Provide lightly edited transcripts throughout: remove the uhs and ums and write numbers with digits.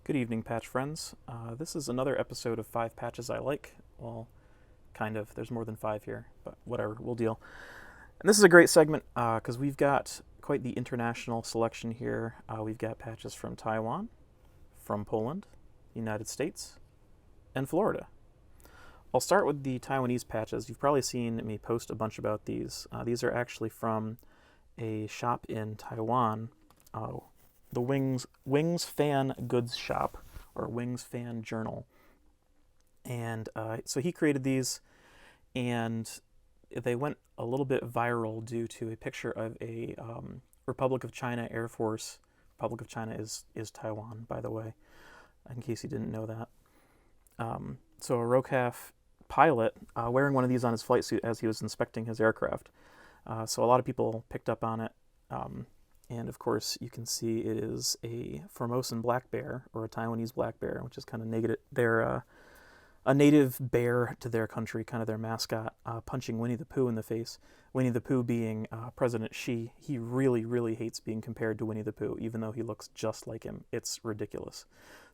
Good evening, patch friends. This is another episode of 5 Patches I Like. Well, kind of. There's more than 5 here, but whatever, we'll deal. And this is a great segment because we've got quite the international selection here. We've got patches from Taiwan, from Poland, the United States, and Florida. I'll start with the Taiwanese patches. You've probably seen me post a bunch about these. These are actually from a shop in Taiwan, the Wings Fan Goods Shop, or Wings Fan Journal. And so he created these, and they went a little bit viral due to a picture of a Republic of China Air Force. Republic of China is Taiwan, by the way, in case you didn't know that. So a ROCAF pilot wearing one of these on his flight suit as he was inspecting his aircraft. So a lot of people picked up on it. And of course, you can see it is a Formosan black bear, or a Taiwanese black bear, which is kind of negative. They're a native bear to their country, kind of their mascot, punching Winnie the Pooh in the face. Winnie the Pooh being President Xi. He really, really hates being compared to Winnie the Pooh, even though he looks just like him. It's ridiculous.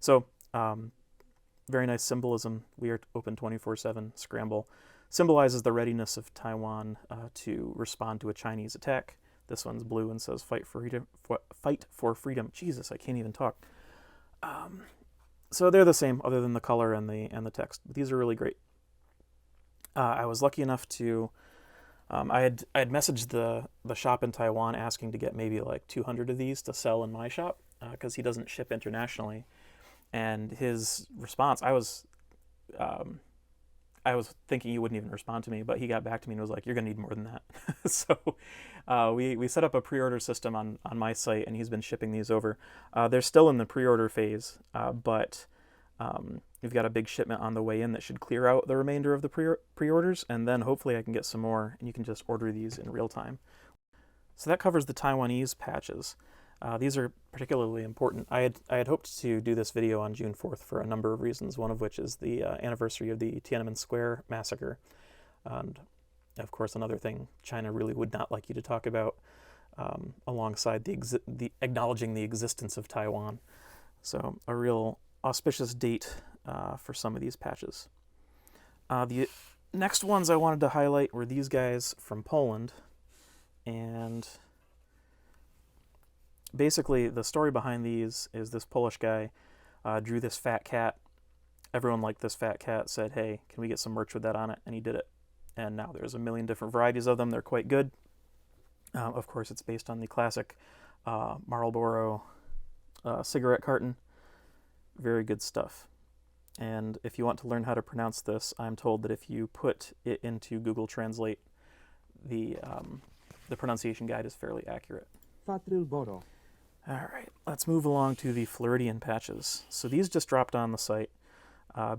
So, very nice symbolism. We are open 24/7. Scramble symbolizes the readiness of Taiwan to respond to a Chinese attack. This one's blue and says "Fight for freedom." Fight for freedom. Jesus, I can't even talk. So they're the same, other than the color and the text. But these are really great. I was lucky enough to. I had messaged the shop in Taiwan asking to get maybe like 200 of these to sell in my shop because he doesn't ship internationally. And his response, I was thinking he wouldn't even respond to me, but he got back to me and was like, "You're gonna need more than that." So we set up a pre-order system on my site, and he's been shipping these over. They're still in the pre-order phase, but we've got a big shipment on the way in that should clear out the remainder of the pre-orders, and then hopefully I can get some more, and you can just order these in real time. So that covers the Taiwanese patches. These are particularly important. I had hoped to do this video on June 4th for a number of reasons, one of which is the anniversary of the Tiananmen Square massacre. And, of course, another thing China really would not like you to talk about alongside the acknowledging the existence of Taiwan. So a real auspicious date for some of these patches. The next ones I wanted to highlight were these guys from Poland. And basically, the story behind these is this Polish guy drew this fat cat. Everyone liked this fat cat, said, "Hey, can we get some merch with that on it?" And he did it. And now there's a million different varieties of them. They're quite good. Of course, it's based on the classic Marlboro cigarette carton. Very good stuff. And if you want to learn how to pronounce this, I'm told that if you put it into Google Translate, the pronunciation guide is fairly accurate. All right, let's move along to the Floridian patches. So these just dropped on the site.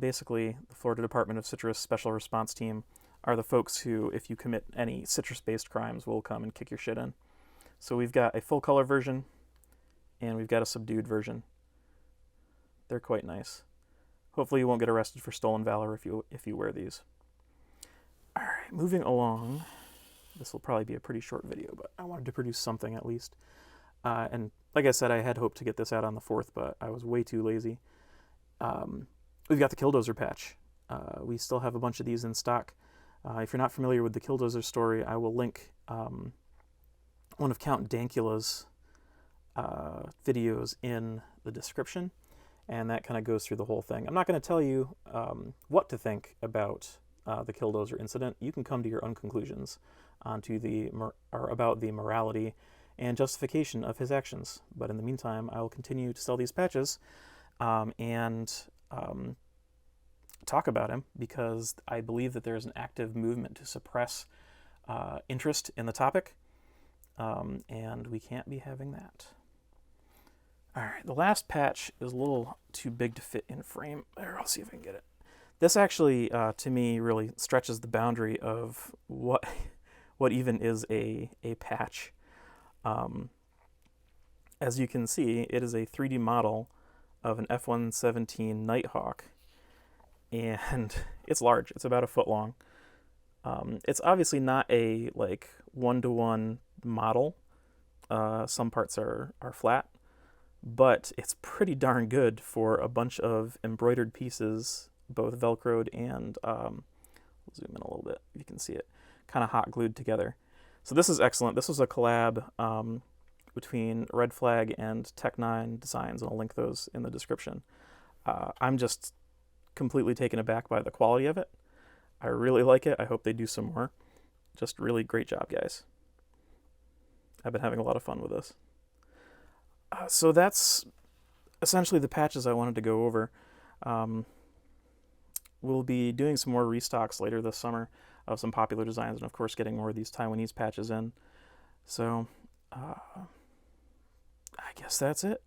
Basically, the Florida Department of Citrus Special Response Team are the folks who, if you commit any citrus-based crimes, will come and kick your shit in. So we've got a full-color version, and we've got a subdued version. They're quite nice. Hopefully you won't get arrested for stolen valor if you wear these. All right, moving along. This will probably be a pretty short video, but I wanted to produce something at least. And like I said, I had hoped to get this out on the 4th, but I was way too lazy. We've got the Killdozer patch. We still have a bunch of these in stock. If you're not familiar with the Killdozer story, I will link one of Count Dankula's videos in the description, and that kind of goes through the whole thing. I'm not going to tell you what to think about the Killdozer incident. You can come to your own conclusions about the morality and justification of his actions. But in the meantime, I will continue to sell these patches and talk about him because I believe that there is an active movement to suppress interest in the topic, and we can't be having that. All right, the last patch is a little too big to fit in frame. There, I'll see if I can get it. This actually, to me, really stretches the boundary of what even is a patch. As you can see, it is a 3D model of an F-117 Nighthawk, and it's large. It's about a foot long. It's obviously not a one-to-one model. Some parts are flat, but it's pretty darn good for a bunch of embroidered pieces, both Velcroed and, we'll zoom in a little bit, you can see it, kind of hot glued together. So this is excellent. This was a collab between Red Flag and Tech9 Designs, and I'll link those in the description. I'm just completely taken aback by the quality of it. I really like it. I hope they do some more. Just really great job, guys. I've been having a lot of fun with this. So that's essentially the patches I wanted to go over. We'll be doing some more restocks later this summer of some popular designs, and of course getting more of these Taiwanese patches in. So I guess that's it.